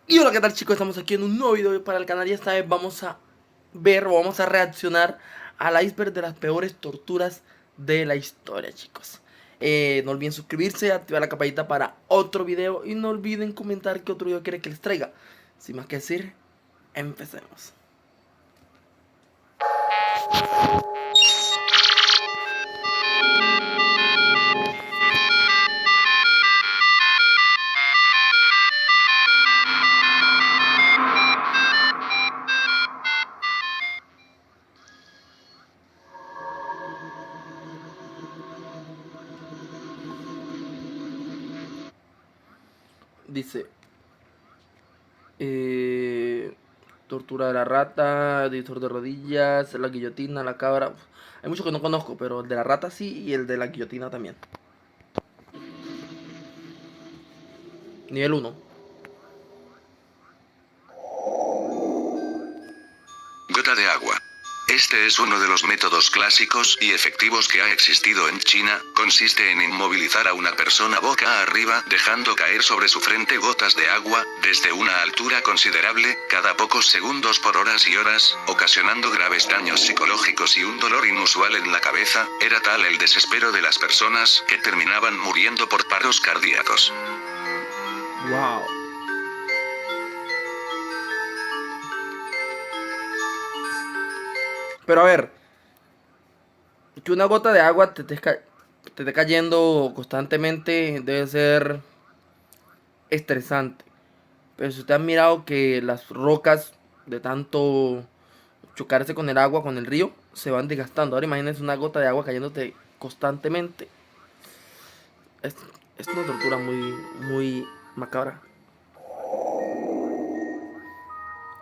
Y hola, ¿qué tal, chicos? Estamos aquí en un nuevo video para el canal y esta vez vamos a ver o vamos a reaccionar al iceberg de las peores torturas de la historia, chicos. No olviden suscribirse, activar la campanita para otro video y no olviden comentar qué otro video quiere que les traiga. Sin más que decir, empecemos. Dice, tortura de la rata, editor de rodillas, la guillotina, la cabra. Hay muchos que no conozco, pero el de la rata sí y el de la guillotina también. Nivel uno. Gota de agua. Este es uno de los métodos clásicos y efectivos que ha existido en China. Consiste en inmovilizar a una persona boca arriba, dejando caer sobre su frente gotas de agua, desde una altura considerable, cada pocos segundos por horas y horas, ocasionando graves daños psicológicos y un dolor inusual en la cabeza. Era tal el desespero de las personas que terminaban muriendo por paros cardíacos. Wow. Pero a ver, que una gota de agua te esté cayendo constantemente debe ser estresante. Pero si usted ha mirado que las rocas de tanto chocarse con el agua, con el río, se van desgastando. Ahora imagínense una gota de agua cayéndote constantemente. Es, es una tortura muy macabra.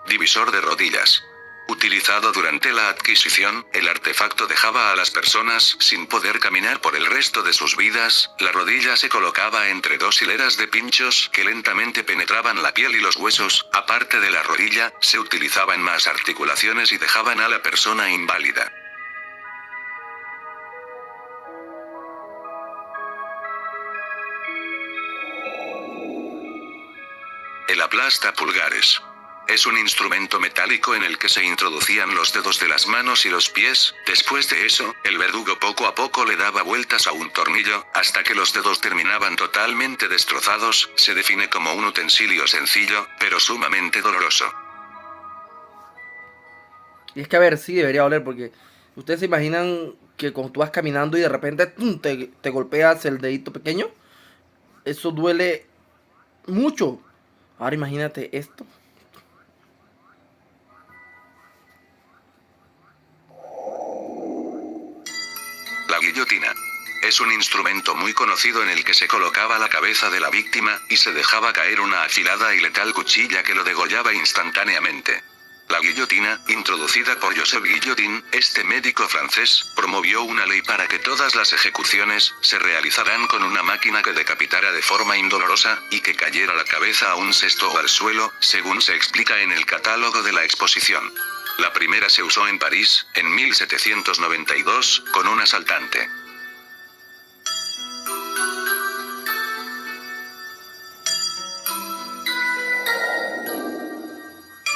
Divisor de rodillas. Utilizado durante la adquisición, el artefacto dejaba a las personas sin poder caminar por el resto de sus vidas. La rodilla se colocaba entre dos hileras de pinchos que lentamente penetraban la piel y los huesos. Aparte de la rodilla, se utilizaban más articulaciones y dejaban a la persona inválida. El aplasta pulgares. Es un instrumento metálico en el que se introducían los dedos de las manos y los pies. Después de eso, el verdugo poco a poco le daba vueltas a un tornillo, hasta que los dedos terminaban totalmente destrozados. Se define como un utensilio sencillo, pero sumamente doloroso. Y es que a ver, sí debería doler porque ustedes se imaginan que cuando tú vas caminando y de repente ¡tum! Te golpeas el dedito pequeño. Eso duele mucho. Ahora imagínate esto. La guillotina. Es un instrumento muy conocido en el que se colocaba la cabeza de la víctima, y se dejaba caer una afilada y letal cuchilla que lo degollaba instantáneamente. La guillotina, introducida por Joseph Guillotin, este médico francés, promovió una ley para que todas las ejecuciones se realizaran con una máquina que decapitara de forma indolorosa, y que cayera la cabeza a un cesto o al suelo, según se explica en el catálogo de la exposición. La primera se usó en París, en 1792, con un asaltante.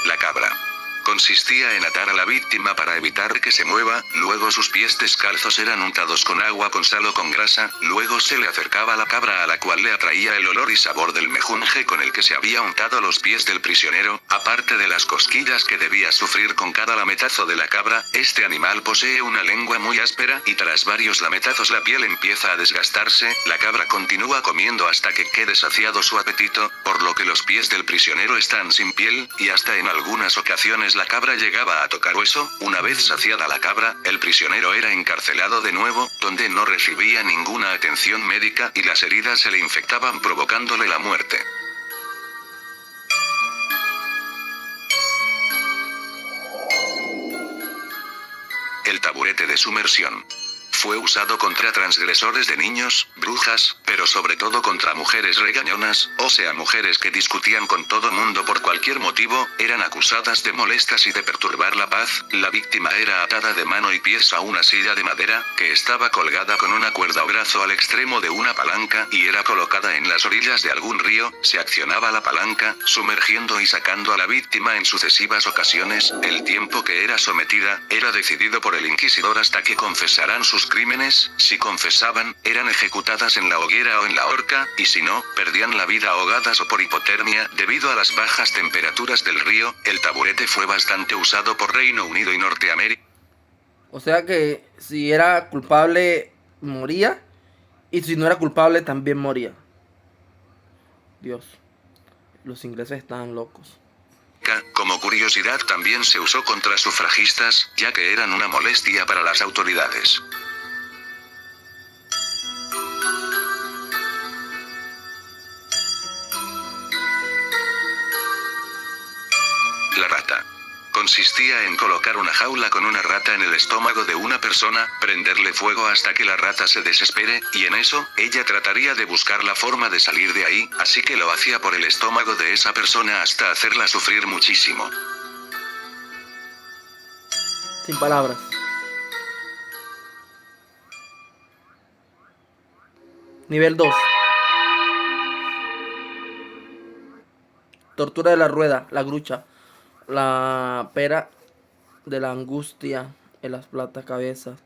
La cabra. Consistía en atar a la víctima para evitar que se mueva, luego sus pies descalzos eran untados con agua con sal o con grasa, luego se le acercaba a la cabra a la cual le atraía el olor y sabor del mejunje con el que se había untado los pies del prisionero. Aparte de las cosquillas que debía sufrir con cada lametazo de la cabra, este animal posee una lengua muy áspera y tras varios lametazos la piel empieza a desgastarse. La cabra continúa comiendo hasta que quede saciado su apetito, por lo que los pies del prisionero están sin piel, y hasta en algunas ocasiones la cabra llegaba a tocar hueso. Una vez saciada la cabra, el prisionero era encarcelado de nuevo, donde no recibía ninguna atención médica y las heridas se le infectaban provocándole la muerte. El taburete de sumersión. fue usado contra transgresores de niños, brujas, pero sobre todo contra mujeres regañonas, o sea mujeres que discutían con todo mundo por cualquier motivo, eran acusadas de molestas y de perturbar la paz. La víctima era atada de mano y pies a una silla de madera, que estaba colgada con una cuerda o brazo al extremo de una palanca, y era colocada en las orillas de algún río. Se accionaba la palanca, sumergiendo y sacando a la víctima en sucesivas ocasiones. El tiempo que era sometida, era decidido por el inquisidor hasta que confesaran sus crímenes. Si confesaban, eran ejecutadas en la hoguera o en la horca, y si no, perdían la vida ahogadas o por hipotermia. Debido a las bajas temperaturas del río, el taburete fue bastante usado por Reino Unido y Norteamérica. O sea que si era culpable, moría. Y si no era culpable, también moría. Dios, los ingleses estaban locos. Como curiosidad, también se usó contra sufragistas, ya que eran una molestia para las autoridades. La rata. Consistía en colocar una jaula con una rata en el estómago de una persona, prenderle fuego hasta que la rata se desespere, y en eso, ella trataría de buscar la forma de salir de ahí, así que lo hacía por el estómago de esa persona hasta hacerla sufrir muchísimo. Sin palabras. Nivel 2. Tortura de la rueda, la grucha, la pera de la angustia, en las plata cabezas,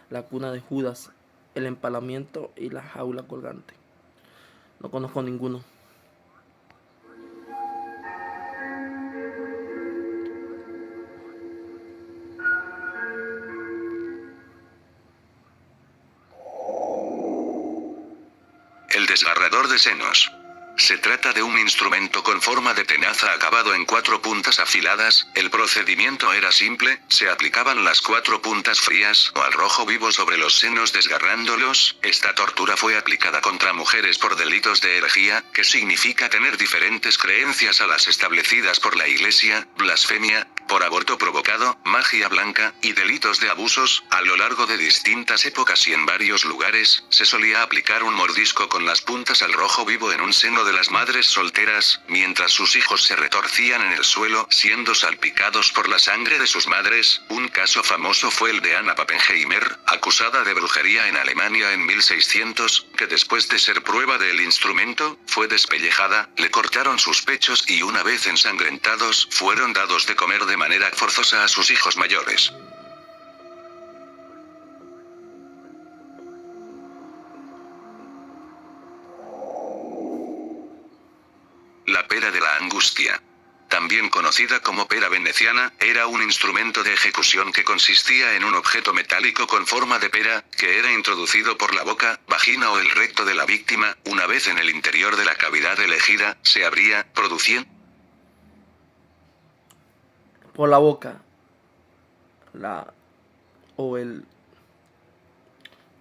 la cuna de Judas, el empalamiento y la jaula colgante. No conozco ninguno. El desgarrador de senos. Se trata de un instrumento con forma de tenaza acabado en 4 puntas afiladas. El procedimiento era simple, se aplicaban las 4 puntas frías o al rojo vivo sobre los senos desgarrándolos. Esta tortura fue aplicada contra mujeres por delitos de herejía, que significa tener diferentes creencias a las establecidas por la Iglesia, blasfemia, por aborto provocado, magia blanca, y delitos de abusos. A lo largo de distintas épocas y en varios lugares, se solía aplicar un mordisco con las puntas al rojo vivo en un seno de las madres solteras, mientras sus hijos se retorcían en el suelo, siendo salpicados por la sangre de sus madres. Un caso famoso fue el de Anna Pappenheimer, acusada de brujería en Alemania en 1600, que después de ser prueba del instrumento, fue despellejada, le cortaron sus pechos y una vez ensangrentados, fueron dados de comer de manera forzosa a sus hijos mayores. La pera de la angustia. También conocida como pera veneciana, era un instrumento de ejecución que consistía en un objeto metálico con forma de pera, que era introducido por la boca, vagina o el recto de la víctima. Una vez en el interior de la cavidad elegida, se abría, produciendo Por la boca.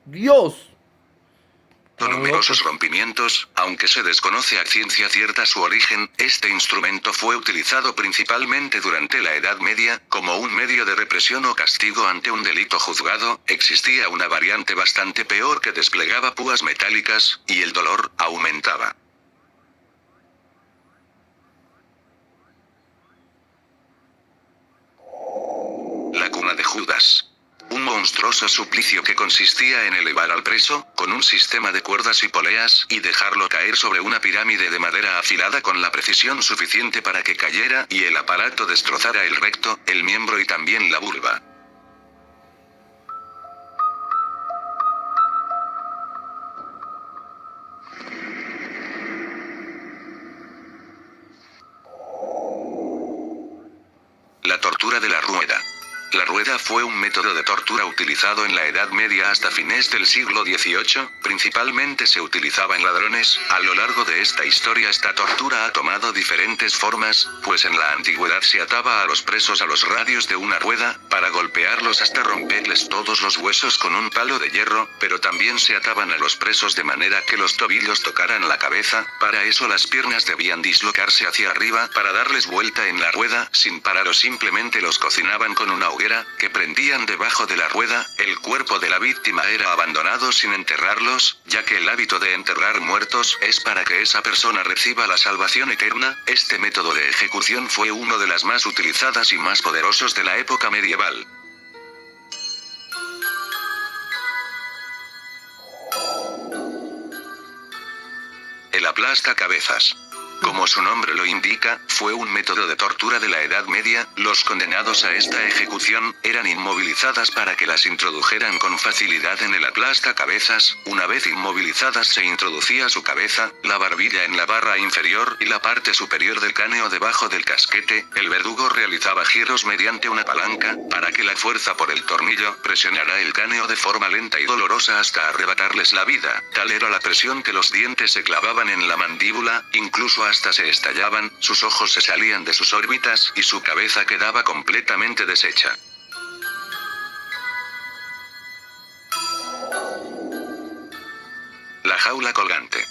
Dios. numerosos rompimientos. Aunque se desconoce a ciencia cierta su origen, este instrumento fue utilizado principalmente durante la Edad Media, como un medio de represión o castigo ante un delito juzgado. Existía una variante bastante peor que desplegaba púas metálicas, y el dolor aumentaba. La cuna de Judas. Un monstruoso suplicio que consistía en elevar al preso, con un sistema de cuerdas y poleas, y dejarlo caer sobre una pirámide de madera afilada con la precisión suficiente para que cayera, y el aparato destrozara el recto, el miembro y también la vulva. La tortura de la rueda. La rueda fue un método de tortura utilizado en la Edad Media hasta fines del siglo XVIII, principalmente se utilizaba en ladrones. A lo largo de esta historia esta tortura ha tomado diferentes formas, pues en la antigüedad se ataba a los presos a los radios de una rueda, para golpearlos hasta romperles todos los huesos con un palo de hierro, pero también se ataban a los presos de manera que los tobillos tocaran la cabeza. Para eso las piernas debían dislocarse hacia arriba para darles vuelta en la rueda sin parar o simplemente los cocinaban con una hoguera, que prendían debajo de la rueda. El cuerpo de la víctima era abandonado sin enterrarlos, ya que el hábito de enterrar muertos es para que esa persona reciba la salvación eterna. Este método de ejecución fue uno de las más utilizadas y más poderosos de la época medieval. El aplasta-cabezas. Como su nombre lo indica, fue un método de tortura de la Edad Media. Los condenados a esta ejecución eran inmovilizadas para que las introdujeran con facilidad en el aplasta-cabezas. Una vez inmovilizadas se introducía su cabeza, la barbilla en la barra inferior y la parte superior del cráneo debajo del casquete. El verdugo realizaba giros mediante una palanca, para que la fuerza por el tornillo presionara el cráneo de forma lenta y dolorosa hasta arrebatarles la vida. Tal era la presión que los dientes se clavaban en la mandíbula, incluso hasta se estallaban, sus ojos se salían de sus órbitas y su cabeza quedaba completamente deshecha. La jaula colgante.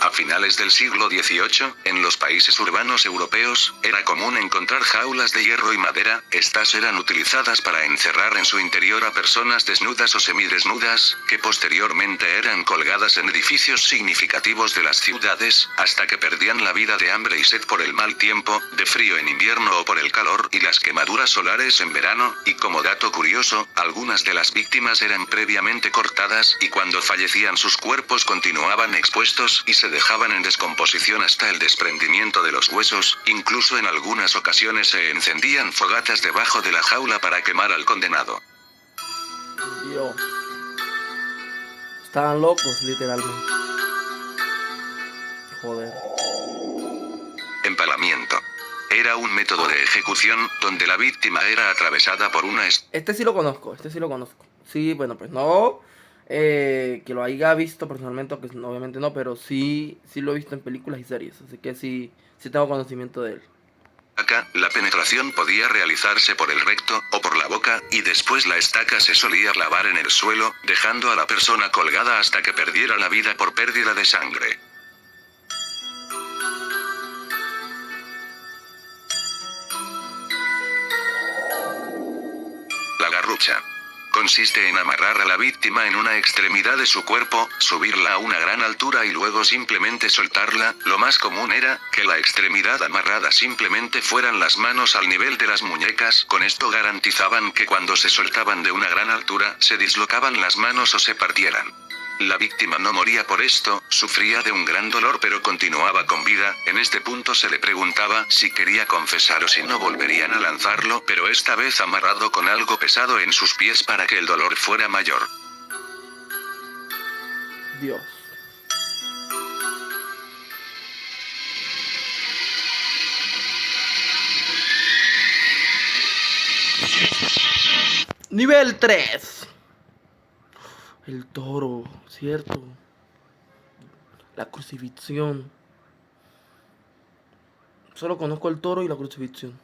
A finales del siglo XVIII, en los países urbanos europeos, era común encontrar jaulas de hierro y madera. Estas eran utilizadas para encerrar en su interior a personas desnudas o semidesnudas, que posteriormente eran colgadas en edificios significativos de las ciudades, hasta que perdían la vida de hambre y sed por el mal tiempo, de frío en invierno o por el calor y las quemaduras solares en verano. Y como dato curioso, algunas de las víctimas eran previamente cortadas, y cuando fallecían sus cuerpos continuaban expuestos y se dejaban en descomposición hasta el desprendimiento de los huesos. Incluso en algunas ocasiones se encendían fogatas debajo de la jaula para quemar al condenado. Dios. Estaban locos, literalmente. Joder. Empalamiento. Era un método de ejecución donde la víctima era atravesada por una Este sí lo conozco, Sí, bueno, pues no que lo haya visto personalmente, que obviamente no, pero sí lo he visto en películas y series, así que sí tengo conocimiento de él. Acá, la penetración podía realizarse por el recto o por la boca, y después la estaca se solía clavar en el suelo, dejando a la persona colgada hasta que perdiera la vida por pérdida de sangre. La garrucha. Consiste en amarrar a la víctima en una extremidad de su cuerpo, subirla a una gran altura y luego simplemente soltarla. Lo más común era que la extremidad amarrada simplemente fueran las manos al nivel de las muñecas. Con esto garantizaban que cuando se soltaban de una gran altura, se dislocaban las manos o se partieran. La víctima no moría por esto, sufría de un gran dolor pero continuaba con vida. En este punto se le preguntaba si quería confesar o si no volverían a lanzarlo, pero esta vez amarrado con algo pesado en sus pies para que el dolor fuera mayor. Dios. Nivel 3. El toro, cierto. La crucifixión. Solo conozco el toro y la crucifixión.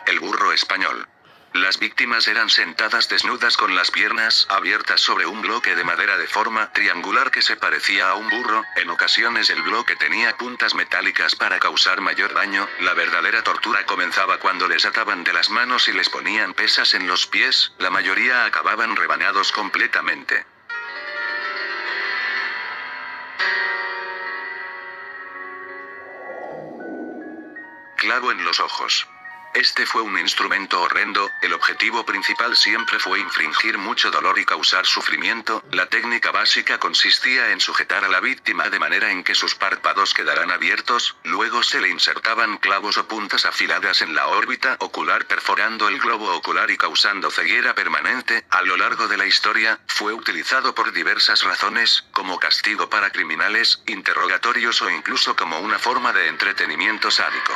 El burro español. Las víctimas eran sentadas desnudas con las piernas abiertas sobre un bloque de madera de forma triangular que se parecía a un burro. En ocasiones el bloque tenía puntas metálicas para causar mayor daño. La verdadera tortura comenzaba cuando les ataban de las manos y les ponían pesas en los pies. La mayoría acababan rebanados completamente. Clavo en los ojos. Este fue un instrumento horrendo. El objetivo principal siempre fue infligir mucho dolor y causar sufrimiento. La técnica básica consistía en sujetar a la víctima de manera en que sus párpados quedaran abiertos, luego se le insertaban clavos o puntas afiladas en la órbita ocular perforando el globo ocular y causando ceguera permanente. A lo largo de la historia, fue utilizado por diversas razones, como castigo para criminales, interrogatorios o incluso como una forma de entretenimiento sádico.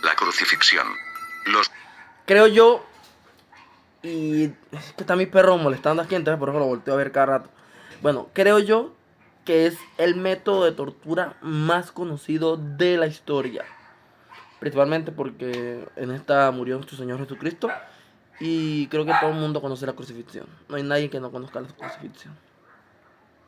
La crucifixión. Creo yo, y es que está mi perro molestando aquí, entonces por eso lo volteo a ver cada rato. Bueno, creo yo que es el método de tortura más conocido de la historia. principalmente porque en esta murió nuestro Señor Jesucristo y creo que todo el mundo conoce la crucifixión. No hay nadie que no conozca la crucifixión.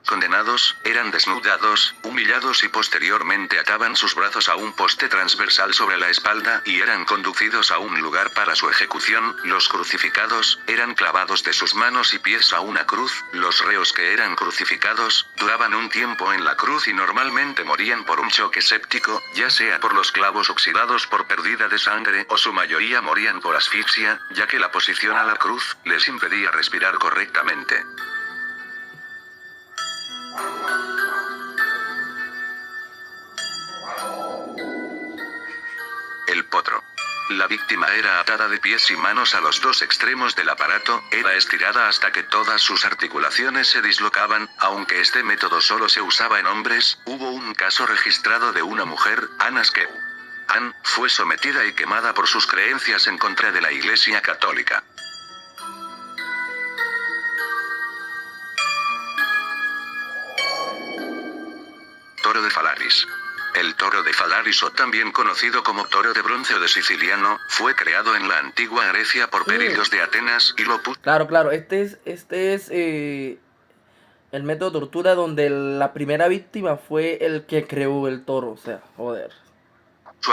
Condenados, eran desnudados, humillados y posteriormente ataban sus brazos a un poste transversal sobre la espalda y eran conducidos a un lugar para su ejecución. Los crucificados, eran clavados de sus manos y pies a una cruz. Los reos que eran crucificados, duraban un tiempo en la cruz y normalmente morían por un choque séptico, ya sea por los clavos oxidados por pérdida de sangre o su mayoría morían por asfixia, ya que la posición a la cruz, les impedía respirar correctamente. El potro. La víctima era atada de pies y manos a los dos extremos del aparato, era estirada hasta que todas sus articulaciones se dislocaban, aunque este método solo se usaba en hombres. Hubo un caso registrado de una mujer, Anna Skeu. Anne fue sometida y quemada por sus creencias en contra de la Iglesia Católica. Toro de Falaris. El toro de Falaris, o también conocido como toro de bronce o de siciliano, fue creado en la antigua Grecia por Perillos de Atenas y lo puso. Claro, este es el método de tortura donde la primera víctima fue el que creó el toro, o sea, joder.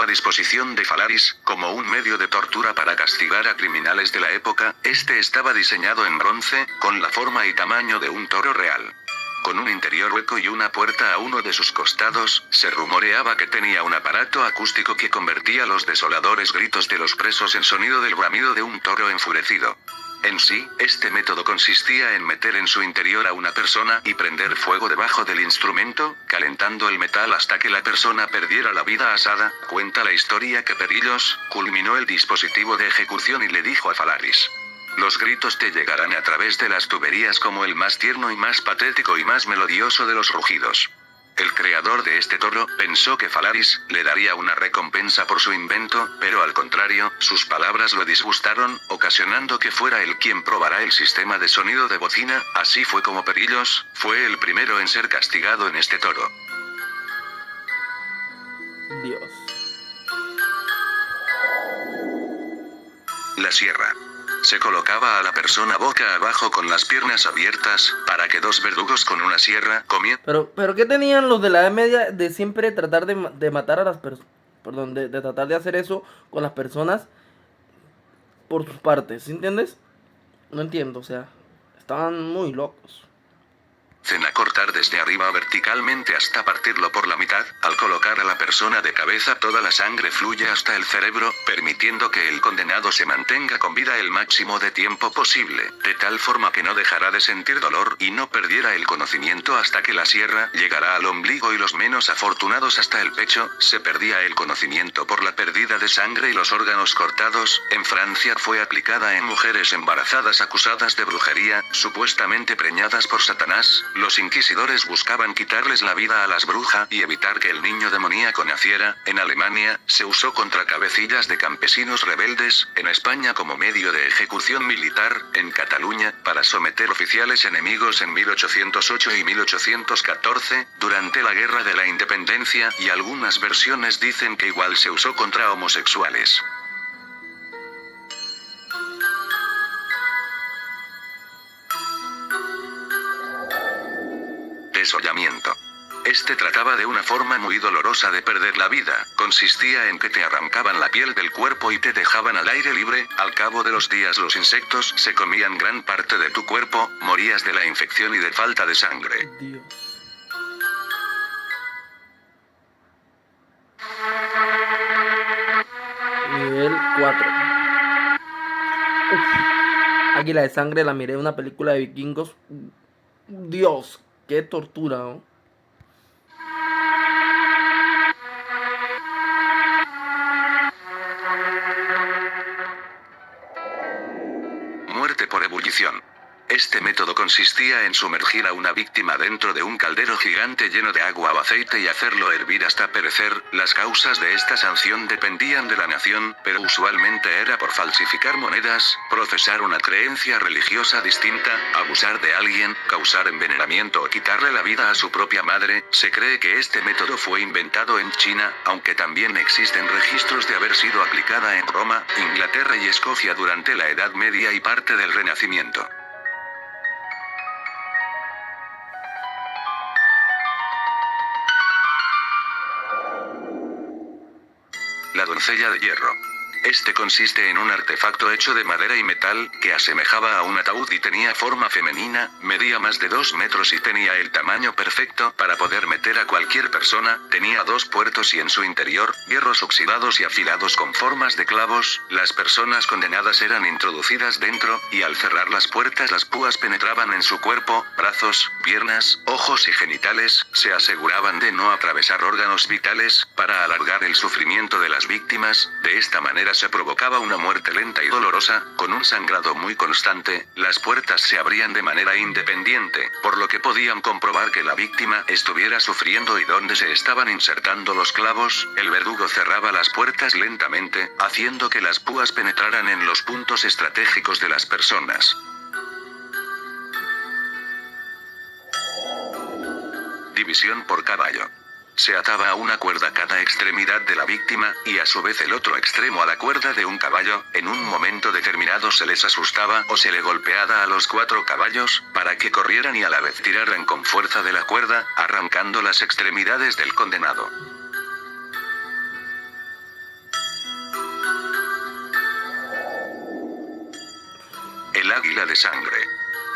A disposición de Falaris, como un medio de tortura para castigar a criminales de la época. Este estaba diseñado en bronce, con la forma y tamaño de un toro real. Con un interior hueco y una puerta a uno de sus costados, se rumoreaba que tenía un aparato acústico que convertía los desoladores gritos de los presos en sonido del bramido de un toro enfurecido. En sí, este método consistía en meter en su interior a una persona y prender fuego debajo del instrumento, calentando el metal hasta que la persona perdiera la vida asada. Cuenta la historia que Perillos culminó el dispositivo de ejecución y le dijo a Falaris: los gritos te llegarán a través de las tuberías como el más tierno y más patético y más melodioso de los rugidos. El creador de este toro pensó que Falaris le daría una recompensa por su invento, pero al contrario, sus palabras lo disgustaron, ocasionando que fuera él quien probara el sistema de sonido de bocina. Así fue como Perillos fue el primero en ser castigado en este toro. Dios. La sierra. Se colocaba a la persona boca abajo con las piernas abiertas, para que dos verdugos con una sierra comieran. Pero ¿qué tenían los de la Edad Media de siempre tratar de matar a las personas? Perdón, de tratar de hacer eso con las personas por sus partes, ¿sí entiendes? No entiendo, o sea, estaban muy locos. A cortar desde arriba verticalmente hasta partirlo por la mitad. Al colocar a la persona de cabeza, toda la sangre fluye hasta el cerebro, permitiendo que el condenado se mantenga con vida el máximo de tiempo posible, de tal forma que no dejará de sentir dolor y no perdiera el conocimiento hasta que la sierra llegará al ombligo, y los menos afortunados hasta el pecho. Se perdía el conocimiento por la pérdida de sangre y los órganos cortados. En Francia fue aplicada en mujeres embarazadas acusadas de brujería, supuestamente preñadas por Satanás. Los inquisidores buscaban quitarles la vida a las brujas y evitar que el niño demoníaco naciera. En Alemania, se usó contra cabecillas de campesinos rebeldes. En España como medio de ejecución militar. En Cataluña, para someter oficiales enemigos en 1808 y 1814, durante la Guerra de la Independencia, y algunas versiones dicen que igual se usó contra homosexuales. Desollamiento. Este trataba de una forma muy dolorosa de perder la vida. Consistía en que te arrancaban la piel del cuerpo y te dejaban al aire libre. Al cabo de los días los insectos se comían gran parte de tu cuerpo, morías de la infección y de falta de sangre. Dios. Nivel 4. Águila de sangre, la miré en una película de vikingos. Dios, qué tortura, ¿no? Muerte por ebullición. Este método consistía en sumergir a una víctima dentro de un caldero gigante lleno de agua o aceite y hacerlo hervir hasta perecer. Las causas de esta sanción dependían de la nación, pero usualmente era por falsificar monedas, profesar una creencia religiosa distinta, abusar de alguien, causar envenenamiento o quitarle la vida a su propia madre. Se cree que este método fue inventado en China, aunque también existen registros de haber sido aplicada en Roma, Inglaterra y Escocia durante la Edad Media y parte del Renacimiento. La doncella de hierro. Este consiste en un artefacto hecho de madera y metal, que asemejaba a un ataúd y tenía forma femenina, medía más de 2 metros y tenía el tamaño perfecto para poder meter a cualquier persona. Tenía 2 puertos y en su interior, hierros oxidados y afilados con formas de clavos. Las personas condenadas eran introducidas dentro, y al cerrar las puertas las púas penetraban en su cuerpo, brazos, piernas, ojos y genitales. Se aseguraban de no atravesar órganos vitales, para alargar el sufrimiento de las víctimas. De esta manera se provocaba una muerte lenta y dolorosa, con un sangrado muy constante. Las puertas se abrían de manera independiente, por lo que podían comprobar que la víctima estuviera sufriendo y dónde se estaban insertando los clavos. El verdugo cerraba las puertas lentamente, haciendo que las púas penetraran en los puntos estratégicos de las personas. División por caballo. Se ataba a una cuerda cada extremidad de la víctima, y a su vez el otro extremo a la cuerda de un caballo. En un momento determinado se les asustaba o se le golpeaba a los 4 caballos, para que corrieran y a la vez tiraran con fuerza de la cuerda, arrancando las extremidades del condenado. El águila de sangre.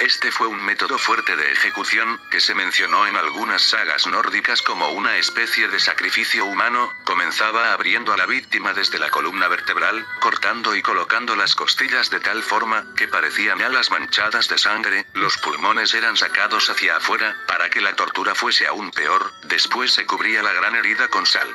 Este fue un método fuerte de ejecución, que se mencionó en algunas sagas nórdicas como una especie de sacrificio humano. Comenzaba abriendo a la víctima desde la columna vertebral, cortando y colocando las costillas de tal forma, que parecían alas manchadas de sangre. Los pulmones eran sacados hacia afuera, para que la tortura fuese aún peor. Después se cubría la gran herida con sal.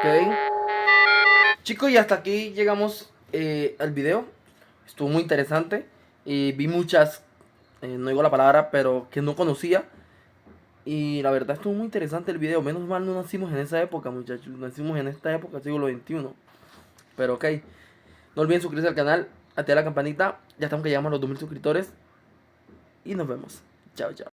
Ok. Chicos, y hasta aquí llegamos al video. Estuvo muy interesante. Y vi muchas, no digo la palabra, pero que no conocía. Y la verdad estuvo muy interesante el video. Menos mal no nacimos en esa época, muchachos. Nacimos en esta época, siglo XXI. Pero ok. No olviden suscribirse al canal, activar la campanita. Ya estamos que llegamos a los 2000 suscriptores. Y nos vemos. Chao, chao.